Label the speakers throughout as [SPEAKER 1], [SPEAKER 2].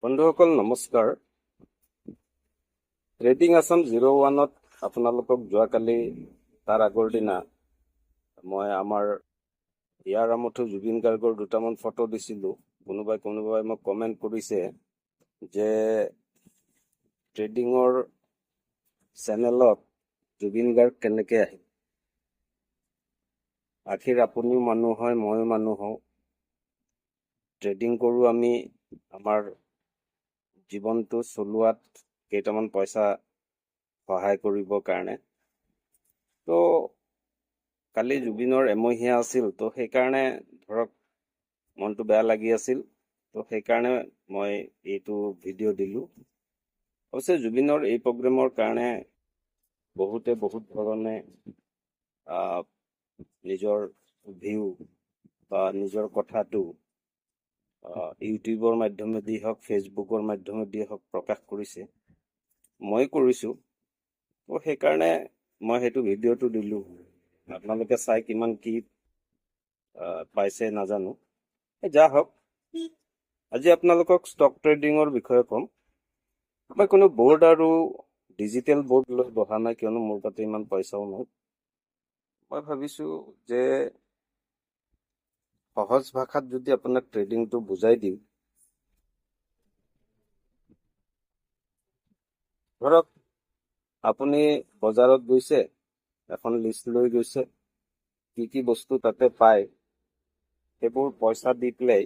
[SPEAKER 1] বন্ধুসকল নমস্কাৰ। ট্ৰেডিং আছাম 01ত আপোনালোকক যোৱাকালি তাৰ আগৰ দিনা মই আমাৰ ইয়াৰ আমঠু জুবিন গাৰ্গৰ দুটামান ফটো দিছিলোঁ। কোনোবাই মোক কমেণ্ট কৰিছে যে ট্ৰেডিঙৰ চেনেলত জুবিন গাৰ্গ কেনেকৈ আহিল। আখেৰ আপুনিও মানুহ হয়, ময়ো মানুহ হওঁ। ট্ৰেডিং কৰোঁ আমি আমাৰ জীৱনটো চলোৱাত কেইটামান পইচা সহায় কৰিবৰ কাৰণে। তো কালি জুবিনৰ এমহীয়া আছিল, তো সেইকাৰণে ধৰক মনটো বেয়া লাগি আছিল। তো সেইকাৰণে মই এইটো ভিডিঅ' দিলোঁ। অৱশ্যে জুবিনৰ এই প্ৰগ্ৰেমৰ কাৰণে বহুতে বহুত ধৰণে নিজৰ ভিউ বা নিজৰ কথাটো ইউটিউবৰ মাধ্যমেদি হওক, ফেচবুকৰ মাধ্যমেদি হওক প্ৰকাশ কৰিছে। মই কৰিছোঁ। তো সেইকাৰণে মই সেইটো ভিডিঅ'টো দিলোঁ। আপোনালোকে চাই কিমান কি পাইছে নাজানো। যা হওক, আজি আপোনালোকক ষ্টক ট্ৰেডিঙৰ বিষয়ে ক'ম। মই কোনো বৰ্ড আৰু ডিজিটেল বৰ্ড লৈ বহা নাই, কিয়নো মোৰ তাতে ইমান পইচাও নাই। মই ভাবিছোঁ যে সহজ ভাষাত যদি আপোনাক ট্ৰেডিংটো বুজাই দিওঁ, ধৰক আপুনি বজাৰত গৈছে, এখন লিষ্ট লৈ গৈছে, কি বস্তু তাতে পায় সেইবোৰ পইচা দি পেলাই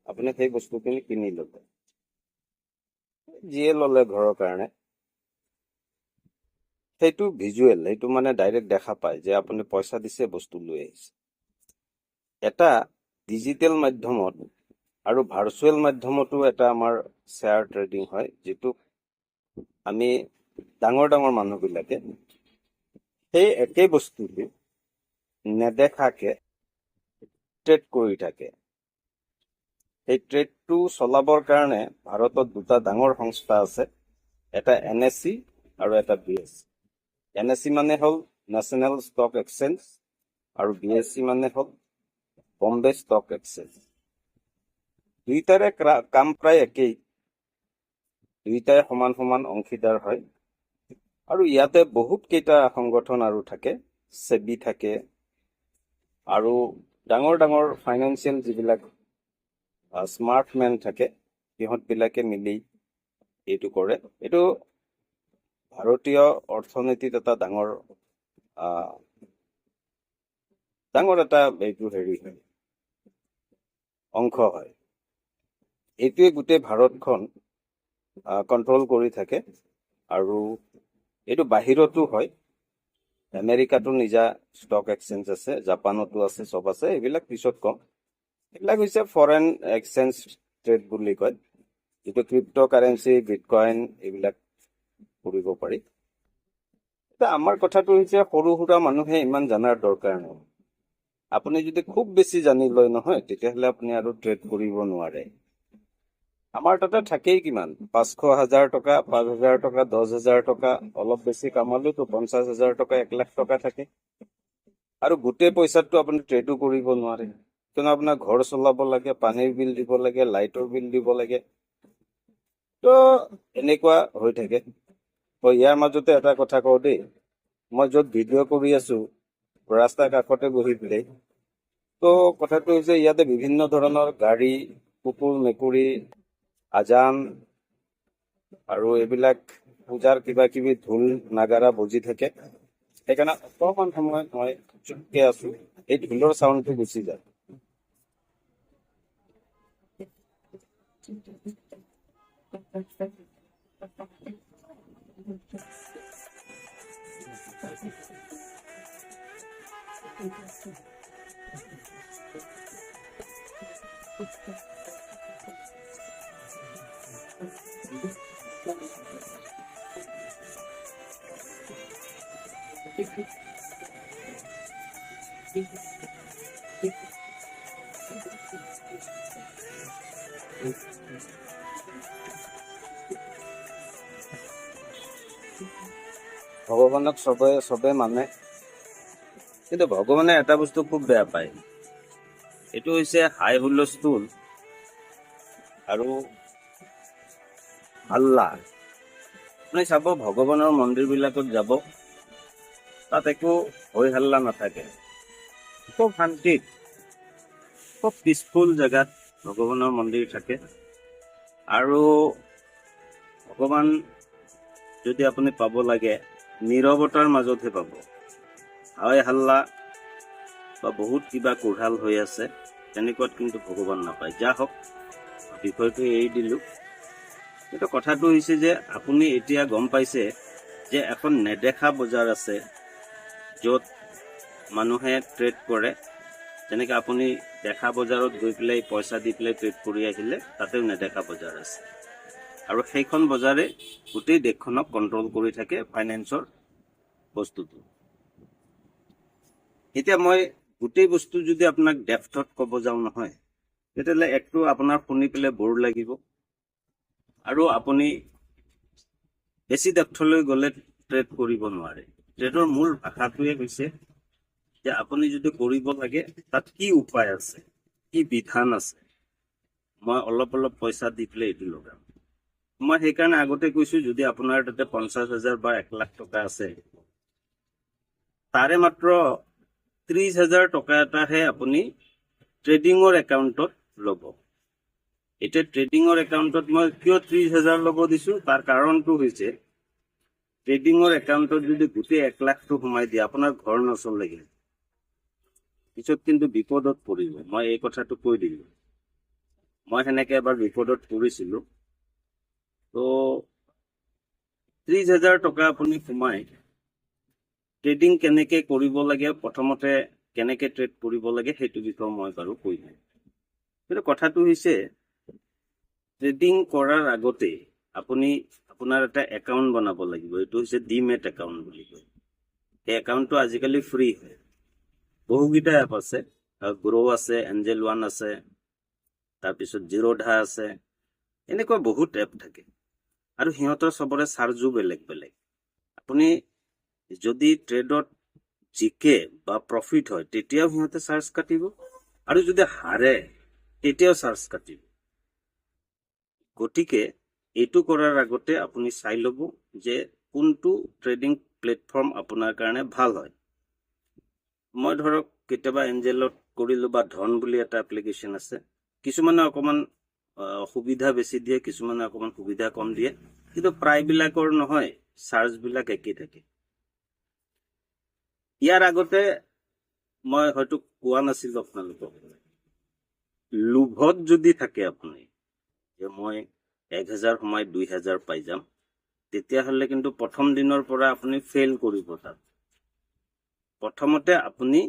[SPEAKER 1] আপুনি সেই বস্তুখিনি কিনি ল'লে। যিয়ে ল'লে ঘৰৰ কাৰণে, সেইটো ভিজুৱেল, সেইটো মানে ডাইৰেক্ট দেখা পায় যে আপুনি পইচা দিছে, বস্তু লৈ আহিছে। এটা ডিজিটেল মাধ্যমত আৰু ভাৰ্চুৱেল মাধ্যমতো এটা আমাৰ শ্বেয়াৰ ট্ৰেডিং হয়, যিটো আমি ডাঙৰ মানুহবিলাকে সেই একেই বস্তুটো নেদেখাকে ট্ৰেড কৰি থাকে। সেই ট্ৰেডটো চলাবৰ কাৰণে ভাৰতত দুটা ডাঙৰ সংস্থা আছে, এটা NSE আৰু এটা BSE। NSE মানে হ'ল নেশ্যনেল ষ্টক এক্সচেঞ্জ আৰু BSE মানে হ'ল বম্বে ষ্টক এক্সচেঞ্জ। দুইটাৰে কাম প্ৰায় একেই, দুইটাই সমান অংশীদাৰ হয়। আৰু ইয়াতে বহুত কেইটা সংগঠন আৰু থাকে, সেবি থাকে আৰু ডাঙৰ ফাইনেন্সিয়েল যিবিলাক স্মাৰ্ট মেন থাকে, সিহঁতবিলাকে মিলি এইটো কৰে। এইটো ভাৰতীয় অৰ্থনীতিত এটা ডাঙৰ এটা এইটো হয়, অংশ হয়। এইটোৱে গোটেই ভাৰতখন কণ্ট্ৰল কৰি থাকে। আৰু এইটো বাহিৰতো হয়, আমেৰিকাতো নিজা ষ্টক এক্সচেঞ্জ আছে, জাপানতো আছে, চব আছে। এইবিলাক পিছত কম। এইবিলাক হৈছে ফৰেন এক্সচেঞ্জ ট্ৰেড বুলি কয়, যিটো ক্ৰিপ্ট' কাৰেঞ্চি, বিটকইন এইবিলাক কৰিব পাৰি। এতিয়া আমাৰ কথাটো হৈছে সৰু সুৰা মানুহে ইমান জনাৰ দৰকাৰ নাই। আপুনি যদি খুব বেছি জানি লয় নহয়, তেতিয়াহ'লে আপুনি আৰু ট্ৰেড কৰিব নোৱাৰে। আমাৰ তাতে থাকেই কিমান, 500,000 টকা, 5,000 টকা, 10,000 টকা, অলপ বেছি কামালেতো 50,000 টকা, 1 লাখ টকা থাকে। আৰু গোটেই পইচাটো আপুনি ট্ৰেডো কৰিব নোৱাৰে, কিয়নো আপোনাৰ ঘৰ চলাব লাগে, পানীৰ বিল দিব লাগে, লাইটৰ বিল দিব লাগে। তো এনেকুৱা হৈ থাকে। ইয়াৰ মাজতে এটা কথা কওঁ দেই, মই য'ত ভিডিঅ' কৰি আছো ৰাস্তাৰ কাষতে বহি পেলাই, তো কথাটো হৈছে ইয়াতে বিভিন্ন ধৰণৰ গাড়ী, কুকুৰ, মেকুৰী, আজান আৰু এইবিলাক পূজাৰ কিবা কিবি ঢোল নাগাৰা বজি থাকে। সেইকাৰণে অকণমান সময়ত মই চুপকে আছো, এই ঢোলৰ চাউণ্ডটো গুচি যায়। ভগৱানক চবে মানে, কিন্তু ভগৱানে এটা বস্তু খুব বেয়া পায়, এইটো হৈছে হাই হুলস্থুল আৰু হাল্লা। আপুনি চাব ভগৱানৰ মন্দিৰবিলাকত যাব, তাত একো হৈ হাল্লা নাথাকে, খুব শান্তিত, খুব পিচফুল জেগাত ভগৱানৰ মন্দিৰ থাকে। আৰু ভগৱান যদি আপুনি পাব লাগে নীৰৱতাৰ মাজতহে পাব। হাই হাল্লা বা বহুত কিবা কোঢ়াল হৈ আছে তেনেকুৱাত কিন্তু ভগৱান নাপায়। যা হওক, বিষয়টো এৰি দিলোঁ। কিন্তু কথাটো হৈছে যে আপুনি এতিয়া গম পাইছে যে এখন নেদেখা বজাৰ আছে য'ত মানুহে ট্ৰেড কৰে। যেনেকৈ আপুনি দেখা বজাৰত গৈ পেলাই পইচা দি পেলাই ট্ৰেড কৰি আহিলে, তাতেও নেদেখা বজাৰ আছে। আৰু সেইখন বজাৰে গোটেই দেশখনক কণ্ট্ৰল কৰি থাকে ফাইনেন্সৰ বস্তুটো। এতিয়া মই গোটেই বস্তু যদি আপোনাক ডেফথত ক'ব যাওঁ নহয়, তেতিয়াহ'লে একটো আপোনাৰ শুনি পেলাই ব'ৰ লাগিব, আৰু আপুনি বেছি ডেফথলৈ গ'লে ট্ৰেড কৰিব নোৱাৰে। ট্ৰেডৰ মূল ভাষাটোৱে হৈছে যে আপুনি যদি কৰিব লাগে তাত কি উপায় আছে, কি বিধান আছে, মই অলপ অলপ পইচা দি পেলাই এইটো লগাম। মই সেইকাৰণে আগতে কৈছোঁ, যদি আপোনাৰ তাতে 50,000 বা 1 লাখ টকা আছে, তাৰে মাত্ৰ 30,000 টকা এটাহে আপুনি ট্ৰেডিঙৰ একাউণ্টত ল'ব। এতিয়া ট্ৰেডিঙৰ একাউণ্টত মই কিয় 30,000 ল'ব দিছোঁ, তাৰ কাৰণটো হৈছে ট্ৰেডিঙৰ একাউণ্টত যদি গোটেই 1 লাখটো সোমাই দিয়ে, আপোনাৰ ঘৰ নচলেগে, পিছত কিন্তু বিপদত পৰিব। মই এই কথাটো কৈ দিলোঁ। মই সেনেকৈ এবাৰ বিপদত পৰিছিলোঁ। তো 30,000 টকা আপুনি সোমাই ট্ৰেডিং কেনেকৈ কৰিব লাগে, প্ৰথমতে কেনেকৈ ট্ৰেড কৰিব লাগে, সেইটো বিষয়ে মই বাৰু কৈ দিম। কিন্তু কথাটো হৈছে ট্ৰেডিং কৰাৰ আগতে আপুনি আপোনাৰ এটা একাউণ্ট বনাব লাগিব। এইটো হৈছে ডিমেট একাউণ্ট বুলি কয়। সেই একাউণ্টটো আজিকালি ফ্ৰী হয়। বহুকেইটা এপ আছে, গ্ৰ' আছে, এঞ্জেল ওৱান আছে, তাৰপিছত জিৰ'ধা আছে, এনেকুৱা বহুত এপ থাকে। আৰু সিহঁতৰ চবৰে চাৰ্জো বেলেগ বেলেগ। আপুনি যদি ট্ৰেডত জিকে বা প্ৰফিট হয়, তেতিয়াও সিহঁতে চাৰ্জ কাটিব, আৰু যদি হাৰে তেতিয়াও চাৰ্জ কাটিব। গতিকে এইটো কৰাৰ আগতে আপুনি চাই ল'ব যে কোনটো ট্ৰেডিং প্লেটফৰ্ম আপোনাৰ কাৰণে ভাল হয়। মই ধৰক কেতিয়াবা এঞ্জেলত কৰিলোঁ, বা ধন বুলি এটা এপ্লিকেশ্যন আছে। কিছুমানে অকণমান সুবিধা বেছি দিয়ে, কিছুমানে অকণমান সুবিধা কম দিয়ে, কিন্তু প্ৰায়বিলাকৰ নহয়, চাৰ্জবিলাক একেই থাকে। ইয়াৰ আগতে মই হয়তো কোৱা নাছিলোঁ আপোনালোকক, লোভত যদি থাকে আপুনি যে মই 1,000 সোমাই 2,000 পাই যাম, তেতিয়াহ'লে কিন্তু প্ৰথম দিনৰ পৰা আপুনি ফেইল কৰিব। তাত প্ৰথমতে আপুনি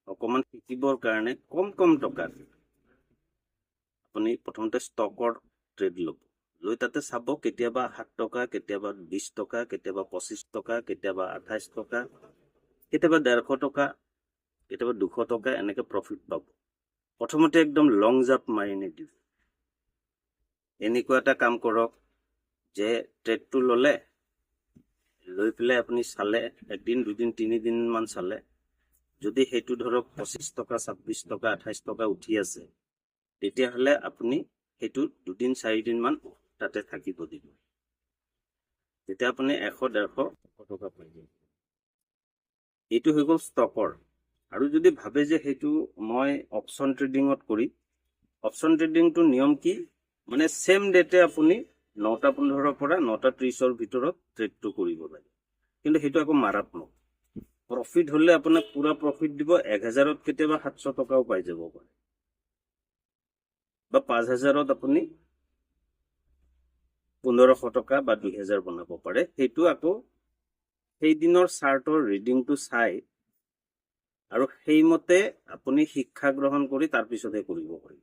[SPEAKER 1] অকণমান শিকিবৰ কাৰণে কম কম টকা আপুনি প্ৰথমতে ষ্টকৰ ট্ৰেড ল'ব, লৈ তাতে চাব, কেতিয়াবা 7 টকা, কেতিয়াবা 20 টকা, কেতিয়াবা 25 টকা, কেতিয়াবা 28 টকা, কেতিয়াবা 150 টকা, কেতিয়াবা 200 টকা, এনেকৈ প্ৰফিট পাব। প্ৰথমতে একদম লং জাপ মাৰি নিদিব। এনেকুৱা এটা কাম কৰক যে ট্ৰেডটো ল'লে, লৈ পেলাই আপুনি চালে, 1 দিন 2 দিন 3 দিনমান চালে, যদি সেইটো ধৰক 25 টকা, 26 টকা, 28 টকা উঠি আছে, তেতিয়াহ'লে আপুনি সেইটো 2 দিন 4 দিনমান তাতে থাকিব দিব। তেতিয়া আপুনি 100-150 টকা পাই যাব। এইটো হৈ গ'ল ষ্টকৰ। আৰু যদি ভাবে যে সেইটো মই অপশ্যন ট্ৰেডিঙত কৰিম, অপশ্যন ট্ৰেডিংটো নিয়ম কি, মানে ছেম ডেটে আপুনি 9:15 পৰা 9:30 ভিতৰত ট্ৰেডটো কৰিব লাগে। কিন্তু সেইটো আকৌ মাৰাত্মক। প্ৰফিট হ'লে আপোনাক পুৰা প্ৰফিট দিব, 1,000ত কেতিয়াবা 700 টকাও পাই যাব পাৰে, বা 5,000ত আপুনি 1,500 টকা বা 2,000 বনাব পাৰে। সেইটো আকৌ সেইদিনৰ চাৰ্টৰ ৰিডিংটো চাই আৰু সেইমতে আপুনি শিক্ষা গ্ৰহণ কৰি তাৰপিছতহে কৰিব পাৰিব।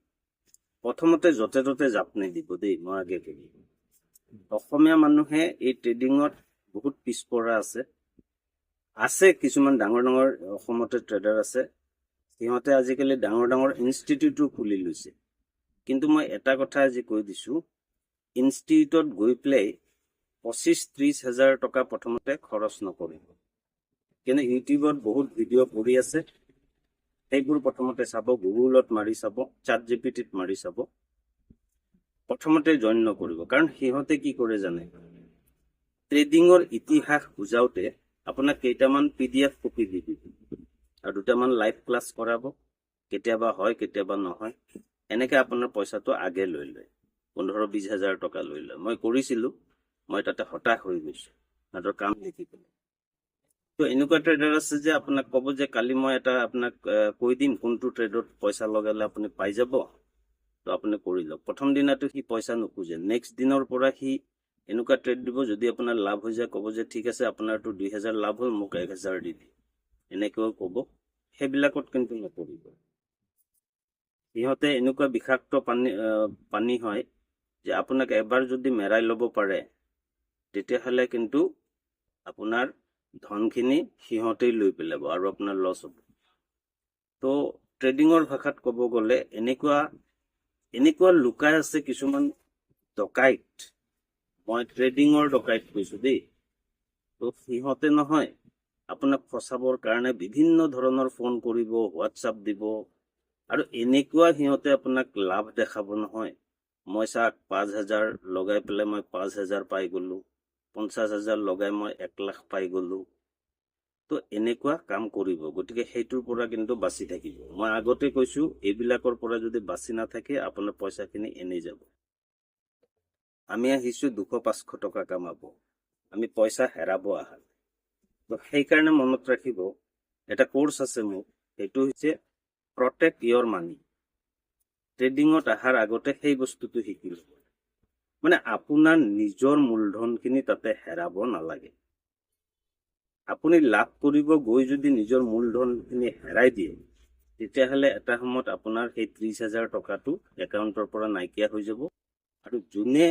[SPEAKER 1] প্ৰথমতে য'তে ত'তে জাপ নিদিব দেই, মই আগে কৰিম। অসমীয়া মানুহে এই ট্ৰেডিঙত বহুত পিছপৰা আছে। কিছুমান ডাঙৰ ডাঙৰ অসমতে ট্ৰেডাৰ আছে, সিহঁতে আজিকালি ডাঙৰ ডাঙৰ ইনষ্টিটিউটো খুলি লৈছে। কিন্তু মই এটা কথা আজি কৈ দিছোঁ, ইনষ্টিটিউটত গৈ পেলাই 25-30 হাজাৰ টকা প্ৰথমতে খৰচ নকৰিব। কিন্তু ইউটিউবত বহুত ভিডিঅ' পৰি আছে, সেইবোৰ প্ৰথমতে চাব, গুগলত মাৰি চাব, ChatGPT-ত মাৰি চাব। প্ৰথমতে জইন নকৰিব, কাৰণ সিহঁতে কি কৰে জানে, ট্ৰেডিঙৰ ইতিহাস বুজাওতে আপোনাক কেইটামান PDF কপি দি দিব আৰু দুটামান লাইভ ক্লাছ কৰাব, কেতিয়াবা হয় কেতিয়াবা নহয়, এনেকে আপোনাৰ পইচাটো আগে লৈ লয়, 15-20 হাজাৰ টকা লৈ লয়। মই কৰিছিলো, মই তাতে হতাশ হৈ গৈছো সিহঁতৰ কাম দেখি পেলাই। তো এনেকুৱা ট্ৰেডাৰ আছে যে আপোনাক ক'ব যে কালি মই এটা আপোনাক কৈ দিম কোনটো ট্ৰেডত পইচা লগালে আপুনি পাই যাব, তো আপুনি কৰি লওক। প্ৰথম দিনাটো সি পইচা নোখোজে, নেক্সট দিনৰ পৰা সি এনেকুৱা ট্ৰেড দিব, যদি আপোনাৰ লাভ হৈ যায় ক'ব যে ঠিক আছে আপোনাৰতো 2000 লাভ হ'ল, মোক 1000 দি দিম, এনেকৈও ক'ব। সেইবিলাকত কিন্তু নকৰিব। সিহঁতে এনেকুৱা বিষাক্ত পানী হয় যে আপোনাক এবাৰ যদি মেৰাই ল'ব পাৰে, তেতিয়াহ'লে কিন্তু আপোনাৰ ধনখিনি সিহঁতেই লৈ পেলাব আৰু আপোনাৰ লছ হ'ব। তো ট্ৰেডিঙৰ ভাষাত ক'ব গ'লে এনেকুৱা লুকাই আছে কিছুমান ডকাইত, মই ট্ৰেডিঙৰ ডকাইত কৈছো দেই। তো সিহঁতে নহয় আপোনাক ফচাবৰ কাৰণে বিভিন্ন ধৰণৰ ফোন কৰিব, হোৱাটছআপ দিব, আৰু এনেকুৱা সিহঁতে আপোনাক লাভ দেখাব নহয়, মই চাক 5000 লগাই পেলাই মই 5000 পাই গলো, 50,000 লগাই মই 1 লাখ পাই গলো। তো এনেকুৱা কাম কৰিব, গতিকে সেইটোৰ পৰা কিন্তু বাচি থাকিব। মই আগতে কৈছো এইবিলাকৰ পৰা যদি বাচি নাথাকে আপোনাৰ পইচাখিনি এনেই যাব। আমি আহিছো 200-500 টকা কামাব, আমি পইচা হেৰাব আহা। তো সেইকাৰণে মনত ৰাখিব, এটা কোৰ্স আছে মোৰ, সেইটো হৈছে প্ৰটেক্ট ইয়ৰ মানি। ট্ৰেডিঙত অহাৰ আগতে সেই বস্তুটো শিকি ল'ব, মানে আপোনাৰ নিজৰ মূলধনখিনি তাতে হেৰাব নালাগে। আপুনি লাভ কৰিব গৈ যদি নিজৰ মূলধনখিনি হেৰাই দিয়ে, তেতিয়াহ'লে এটা সময়ত আপোনাৰ সেই 30,000 টকাটো একাউণ্টৰ পৰা নাইকিয়া হৈ যাব, আৰু যোনে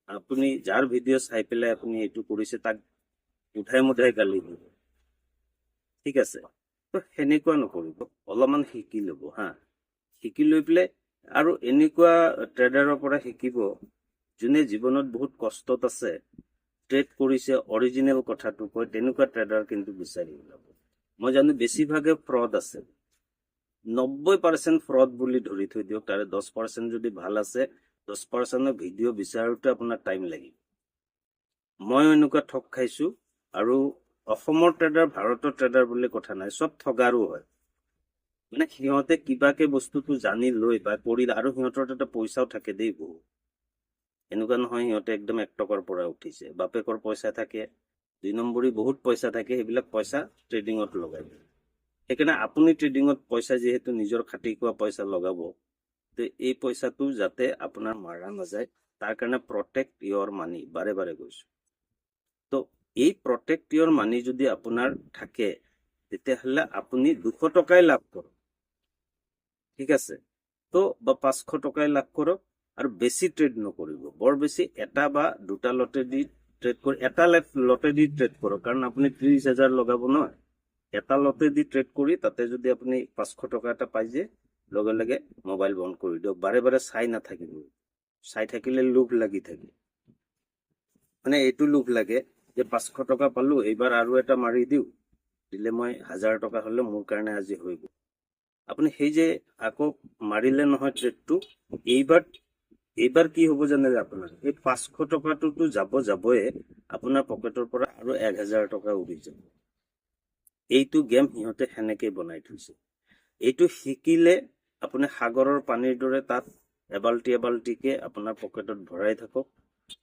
[SPEAKER 1] আপুনি যাৰ ভিডিঅ' চাই পেলাই আপুনি এইটো কৰিছে তাক উঠাই মুঠাই গালি দিব, ঠিক আছে? তো সেনেকুৱা নকৰিব, অলপমান শিকি ল'ব হা, শিকি লৈ পেলাই আৰু এনেকুৱা ট্ৰেডাৰৰ পৰা শিকিব যোনে জীৱনত বহুত কষ্টত আছে, ট্ৰেড কৰিছে, অৰিজিনেল কথাটো কয়, তেনেকুৱা ট্ৰেডাৰ কিন্তু বিচাৰি ওলাব। মই জানো বেছিভাগে ফ্ৰড আছে, 90% ফ্ৰড বুলি ধৰি থৈ দিয়ক, তাৰে 10% যদি ভাল আছে, 10%ৰ ভিডিঅ' বিচাৰোতে আপোনাৰ টাইম লাগিব। মই এনেকুৱা ঠগ খাইছো, আৰু অসমৰ ট্ৰেডাৰ ভাৰতৰ ট্ৰেডাৰ বুলি কথা নাই, চব ঠগাৰো হয়। মানে সিহঁতে কিবাকে বস্তুটো জানি লৈ বা কৰিলে, আৰু সিহঁতৰ তাতে পইচাও থাকে দেই বহুত, এনেকুৱা নহয় সিহঁতে একদম 1 টকাৰ পৰা উঠিছে। বাপেকৰ পইচা থাকে, 2 নম্বৰী বহুত পইচা থাকে, সেইবিলাক পইচা ট্ৰেডিঙত লগাই। সেইকাৰণে আপুনি ট্ৰেডিঙত পইচা যিহেতু নিজৰ খাটি খোৱা পইচা লগাব, তো এই পইচাটো যাতে আপোনাৰ মাৰা নাযায়, তাৰ কাৰণে প্ৰটেক্ট ইয়ৰ মানি, বাৰে বাৰে কৈছো। তো এই প্ৰটেক্ট ইয়ৰ মানি যদি আপোনাৰ থাকে, তেতিয়াহ'লে আপুনি 200 টকাই লাভ কৰক, ঠিক আছে? তো বা 500 টকাই লাভ কৰক, আৰু বেছি ট্ৰেড নকৰিব, বৰ বেছি এটা বা দুটা লটে দি ট্ৰেড কৰি, এটা লটে দি ট্ৰেড কৰক, কাৰণ আপুনি 30,000 লগাব নহয়, এটা লটে দি ট্ৰেড কৰি তাতে যদি আপুনি 500 টকা এটা পাই যে, লগে লগে মোবাইল বন্ধ কৰি দিয়ক, বাৰে বাৰে চাই নাথাকিব। চাই থাকিলে লোভ লাগি থাকে, মানে এইটো লোভ লাগে যে 500 টকা পালো, এইবাৰ আৰু এটা মাৰি দিওঁ, দিলে মই 1000 টকা হলে মোৰ কাৰণে আজি হৈ গ'ল। আপুনি সেই যে আকৌ মাৰিলে নহয় ট্ৰেডটো, এইবাৰ কি হ'ব জানে, আপোনাৰ এই 500 টকাটোতো যাবই, আপোনাৰ পকেটৰ পৰা আৰু 1000 টকা উৰি যাব। এইটো গেম সিহঁতে সেনেকে বনাই থৈছে। এইটো শিকিলে আপুনি সাগৰৰ পানীৰ দৰে তাত এবাল্টি এবাল্টিকে আপোনাৰ পকেটত ভৰাই থাকক,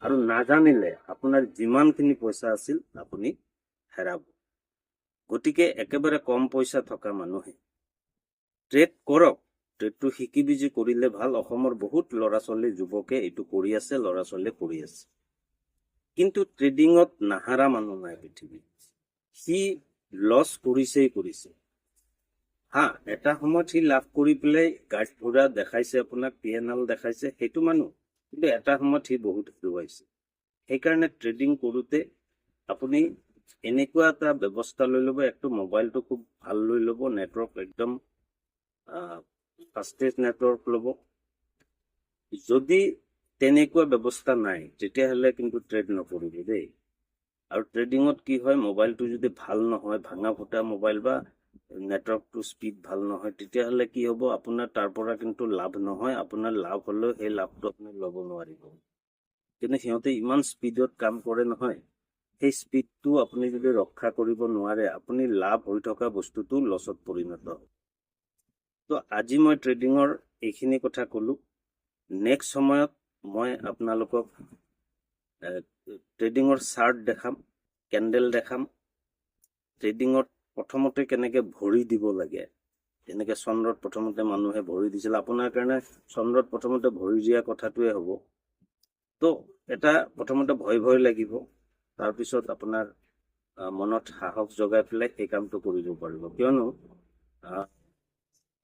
[SPEAKER 1] আৰু নাজানিলে আপোনাৰ যিমানখিনি পইচা আছিল আপুনি হেৰাব। গতিকে একেবাৰে কম পইচা থকা মানুহে ট্ৰেড কৰক, ট্ৰেডটো শিকি বুজি কৰিলে ভাল। অসমৰ বহুত ল'ৰা ছোৱালী যুৱকে এইটো কৰি আছে, ল'ৰা ছোৱালীয়ে কৰি আছে, কিন্তু ট্ৰেডিঙত নাহাৰা মানুহ নাই পৃথিৱীত। সি লছ কৰিছে হা, এটা সময়ত সি লাভ কৰি পেলাই গাড়ী ঘোঁৰা দেখাইছে, আপোনাক PNL দেখাইছে, সেইটো মানুহ, কিন্তু এটা সময়ত সি বহুত হেৰুৱাইছে। সেইকাৰণে ট্ৰেডিং কৰোতে আপুনি এনেকুৱা এটা ব্যৱস্থা লৈ ল'ব, একটো মোবাইলটো খুব ভাল লৈ ল'ব, নেটৱৰ্ক একদম ফাষ্টেজ নেটৱৰ্ক ল'ব। যদি তেনেকুৱা ব্যৱস্থা নাই, তেতিয়াহ'লে কিন্তু ট্ৰেড নকৰিব দেই। আৰু ট্ৰেডিঙত কি হয়, মোবাইলটো যদি ভাল নহয়, ভাঙা ফুটা মোবাইল বা নেটৱৰ্কটো স্পীড ভাল নহয়, তেতিয়াহ'লে কি হ'ব, আপোনাৰ তাৰ পৰা কিন্তু লাভ নহয়। আপোনাৰ লাভ হ'লেও সেই লাভটো আপুনি ল'ব নোৱাৰিব। কিন্তু সিহঁতে ইমান স্পীডত কাম কৰে নহয়, সেই স্পীডটো আপুনি যদি ৰক্ষা কৰিব নোৱাৰে, আপুনি লাভ হৈ থকা বস্তুটো লছত পৰিণত হ'ব। তো আজি মই ট্ৰেডিঙৰ এইখিনি কথা ক'লো। নেক্সট সময়ত মই আপোনালোকক ট্ৰেডিঙৰ চাৰ্ট দেখাম, কেণ্ডেল দেখাম, ট্ৰেডিঙত প্ৰথমতে কেনেকে ভৰি দিব লাগে। যেনেকে চন্দ্ৰত প্ৰথমতে মানুহে ভৰি দিছিল, আপোনাৰ কাৰণে চন্দ্ৰত প্ৰথমতে ভৰি দিয়া কথাটোৱে হ'ব। তো এটা প্ৰথমতে ভয় ভয় লাগিব, তাৰপিছত আপোনাৰ মনত সাহস জগাই পেলাই সেই কামটো কৰিব পাৰিব। কিয়নো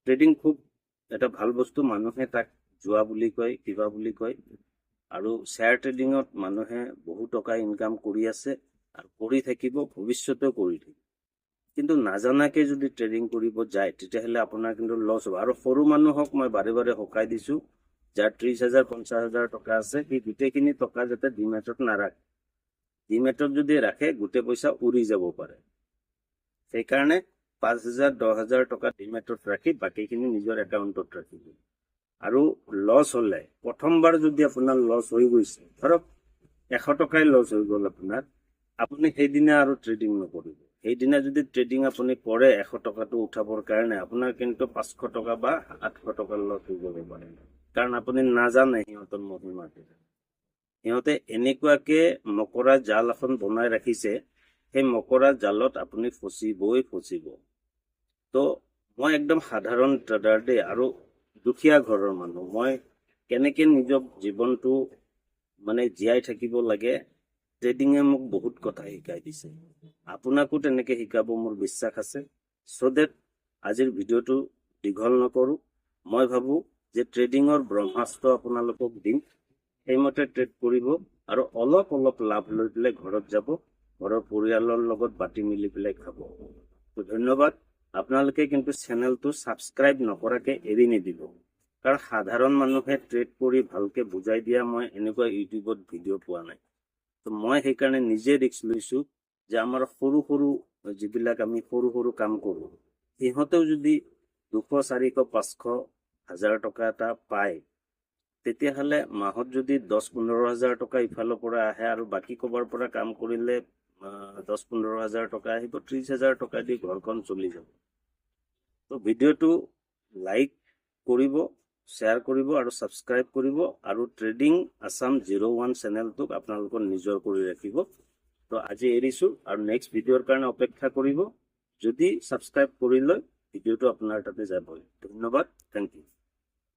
[SPEAKER 1] ট্ৰেডিং খুব এটা ভাল বস্তু। মানুহে তাক জুৱা বুলি কয়, কিবা বুলি কয়। আৰু শ্বেয়াৰ ট্ৰেডিঙত মানুহে বহু টকা ইনকাম কৰি আছে আৰু কৰি থাকিব, ভৱিষ্যতেও কৰি থাকিব। কিন্তু নাজানাকে যদি ট্ৰেডিং কৰিব যায়, তেতিয়াহ'লে আপোনাৰ কিন্তু লছ হ'ব। আৰু সৰু মানুহক মই বাৰে বাৰে সকাই দিছোঁ, যাৰ 30,000 50,000 টকা আছে, সেই গোটেইখিনি টকা যাতে ডিমেটত নাৰাখে। ডিমেটত যদি ৰাখে, গোটেই পইচা উৰি যাব পাৰে। সেইকাৰণে 5,000 10,000 টকা ডিমেটত ৰাখি বাকীখিনি নিজৰ একাউণ্টত ৰাখিব। আৰু লছ হ'লে, প্ৰথমবাৰ যদি আপোনাৰ লছ হৈ গৈছে, ধৰক 100 টকাই লছ হৈ গ'ল আপোনাৰ, আপুনি সেইদিনা আৰু ট্ৰেডিং নকৰিব। সেইদিনা যদি ট্ৰেডিং আপুনি কৰে 100 টকাটো উঠাবৰ কাৰণে, আপোনাৰ কিন্তু 500 টকা বা 800 টকা লছ হৈ যাব পাৰে। কাৰণ আপুনি নাজানে সিহঁতৰ মহিমাটো। সিহঁতে এনেকুৱাকে মকৰা জাল এখন বনাই ৰাখিছে, সেই মকৰা জালত আপুনি ফচিব। তো মই একদম সাধাৰণ ট্ৰেডাৰ দেই, আৰু দুখীয়া ঘৰৰ মানুহ। মই কেনেকে নিজৰ জীৱনটো মানে জীয়াই থাকিব লাগে, ট্ৰেডিঙে মোক বহুত কথা শিকাই দিছে। আপোনাকো তেনেকে শিকাব মোৰ বিশ্বাস আছে। চ' ডেট আজিৰ ভিডিঅ'টো দীঘল নকৰোঁ। মই ভাবোঁ যে ট্ৰেডিঙৰ ব্ৰহ্মাস্ত্ৰ আপোনালোকক দিম, সেইমতে ট্ৰেড কৰিব আৰু অলপ অলপ লাভ লৈ পেলাই ঘৰত যাব, ঘৰৰ পৰিয়ালৰ লগত বাটি মিলি পেলাই খাব। তো ধন্যবাদ। আপোনালোকে কিন্তু চেনেলটো ছাবস্ক্ৰাইব নকৰাকে এৰি নিদিব। কাৰণ সাধাৰণ মানুহে ট্ৰেড কৰি ভালকে বুজাই দিয়া মই এনেকুৱা ইউটিউবত ভিডিঅ' পোৱা নাই। তো মই সেইকাৰণে নিজে ৰিস্ক লৈছোঁ যে আমাৰ সৰু সৰু যিবিলাক আমি সৰু সৰু কাম কৰোঁ, সিহঁতেও যদি 200 400 500 1000 টকা এটা পায়, তেতিয়াহ'লে মাহত যদি 10-15 হাজাৰ টকা ইফালৰ পৰা আহে আৰু বাকী ক'বাৰ পৰা কাম কৰিলে 10-15 হাজাৰ টকা আহিব, 30 হাজাৰ টকা দি ঘৰখন চলি যাব। তো ভিডিঅ'টো লাইক কৰিব, শ্বেয়াৰ কৰিব আৰু ছাবস্ক্ৰাইব কৰিব। আৰু ট্ৰেডিং আছাম 01 চেনেলটোক আপোনালোকৰ নিজৰ কৰি ৰাখিব। তো আজি এৰিছোঁ, আৰু নেক্সট ভিডিঅ'ৰ কাৰণে অপেক্ষা কৰিব। যদি ছাবস্ক্ৰাইব কৰি লয়, ভিডিঅ'টো আপোনাৰ তাতে যাবই। ধন্যবাদ, থেংক ইউ।